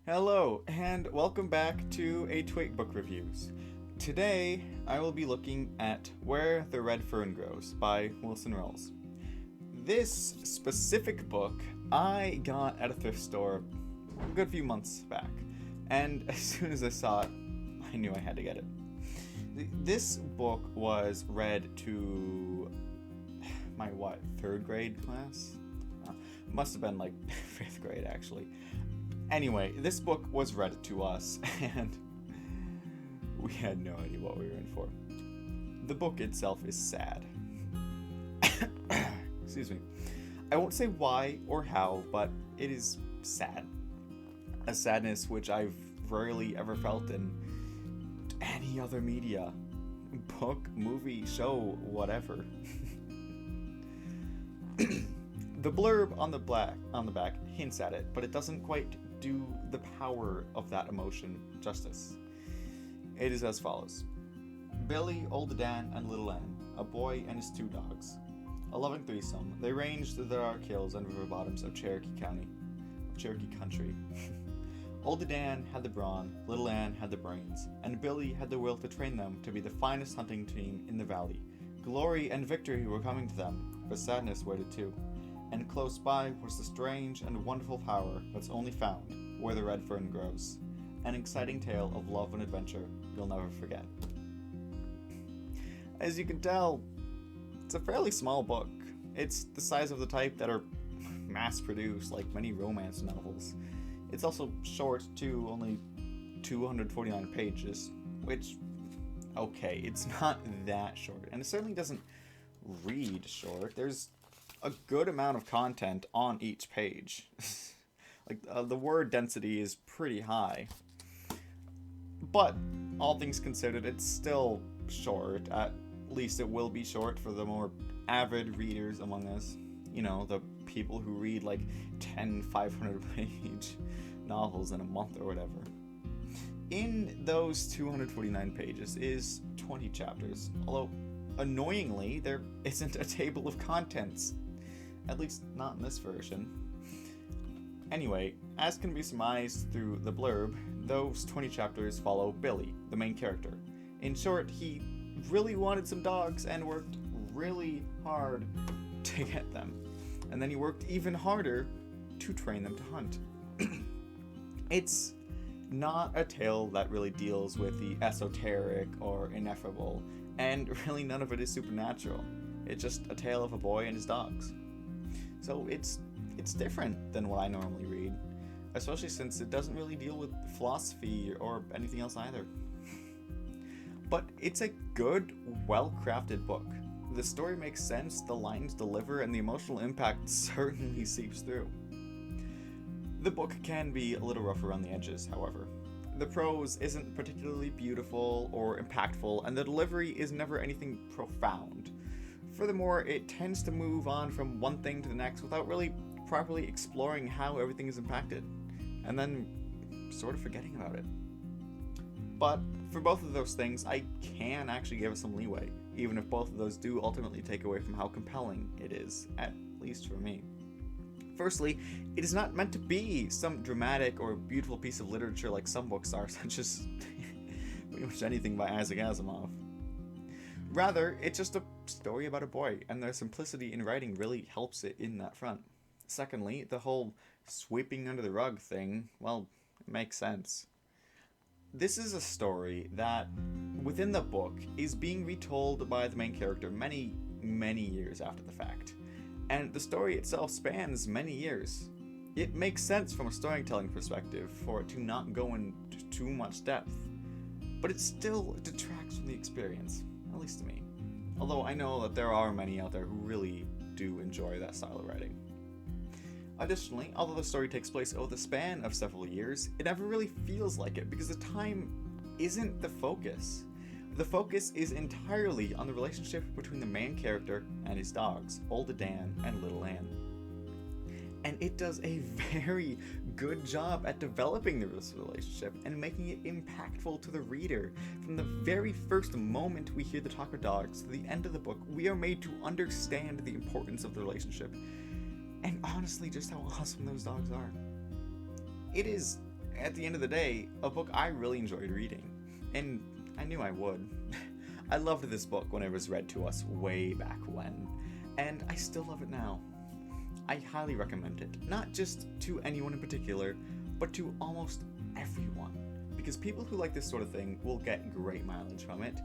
Hello, and welcome back to A Twig Book Reviews. Today, I will be looking at Where the Red Fern Grows by Wilson Rowles. This specific book I got at a thrift store a good few months back, and as soon as I saw it, I knew I had to get it. This book was read to my, third grade class? Must have been like fifth grade, actually. Anyway, this book was read to us, and we had no idea what we were in for. The book itself is sad. Excuse me. I won't say why or how, but it is sad. A sadness which I've rarely ever felt in any other media. Book, movie, show, whatever. The blurb on the back hints at it, but it doesn't quite do the power of that emotion justice. It is as follows. Billy, Old Dan, and Little Ann, a boy and his two dogs. A loving threesome, they ranged through the dark hills and river bottoms of Cherokee Country. Old Dan had the brawn, Little Ann had the brains, and Billy had the will to train them to be the finest hunting team in the valley. Glory and victory were coming to them, but sadness waited too. And close by was the strange and wonderful power that's only found where the red fern grows. An exciting tale of love and adventure you'll never forget. As you can tell, it's a fairly small book. It's the size of the type that are mass-produced, like many romance novels. It's also short too, only 249 pages, which, okay, it's not that short. And it certainly doesn't read short. There's a good amount of content on each page. The word density is pretty high. But, all things considered, it's still short. At least it will be short for the more avid readers among us. You know, the people who read like 10 500-page novels in a month or whatever. In those 249 pages is 20 chapters, although annoyingly there isn't a table of contents. At least not in this version. Anyway, as can be surmised through the blurb, those 20 chapters follow Billy, the main character. In short, he really wanted some dogs and worked really hard to get them. And then he worked even harder to train them to hunt. It's not a tale that really deals with the esoteric or ineffable, and really none of it is supernatural. It's just a tale of a boy and his dogs. So it's different than what I normally read, especially since it doesn't really deal with philosophy or anything else either. But it's a good, well-crafted book. The story makes sense, the lines deliver, and the emotional impact certainly seeps through. The book can be a little rough around the edges, however. The prose isn't particularly beautiful or impactful, and the delivery is never anything profound. Furthermore, it tends to move on from one thing to the next without really properly exploring how everything is impacted, and then sort of forgetting about it. But for both of those things, I can actually give it some leeway, even if both of those do ultimately take away from how compelling it is, at least for me. Firstly, it is not meant to be some dramatic or beautiful piece of literature like some books are, such as pretty much anything by Isaac Asimov. Rather, it's just a story about a boy, and their simplicity in writing really helps it in that front. Secondly, the whole sweeping under the rug thing, well, it makes sense. This is a story that, within the book, is being retold by the main character many, many years after the fact. And the story itself spans many years. It makes sense from a storytelling perspective for it to not go into too much depth, but it still detracts from the experience, at least to me. Although I know that there are many out there who really do enjoy that style of writing. Additionally, although the story takes place over the span of several years, it never really feels like it because the time isn't the focus. The focus is entirely on the relationship between the main character and his dogs, Old Dan and Little Ann. And it does a very good job at developing this relationship and making it impactful to the reader. From the very first moment we hear the talk of dogs to the end of the book, we are made to understand the importance of the relationship and honestly just how awesome those dogs are. It is at the end of the day, a book I really enjoyed reading. And I knew I would. I loved this book when it was read to us way back when, and I still love it now. I highly recommend it, not just to anyone in particular, but to almost everyone, because people who like this sort of thing will get great mileage from it,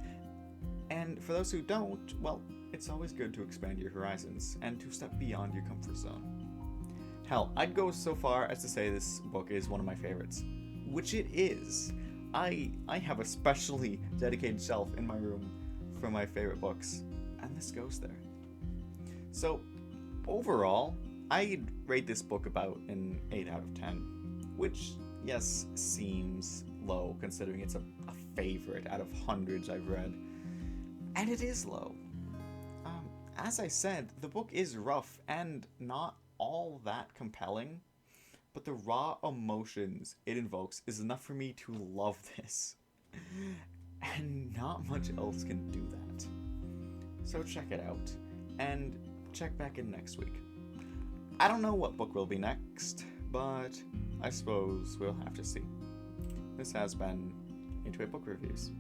and for those who don't, well, it's always good to expand your horizons and to step beyond your comfort zone. Hell, I'd go so far as to say this book is one of my favorites, which it is. I have a specially dedicated shelf in my room for my favorite books, and this goes there. So, overall, I'd rate this book about an 8 out of 10, which, yes, seems low considering it's a favorite out of hundreds I've read, and it is low. As I said, the book is rough and not all that compelling, but the raw emotions it invokes is enough for me to love this. And not much else can do that. So check it out, and check back in next week. I don't know what book will be next, but I suppose we'll have to see. This has been Into It Book Reviews.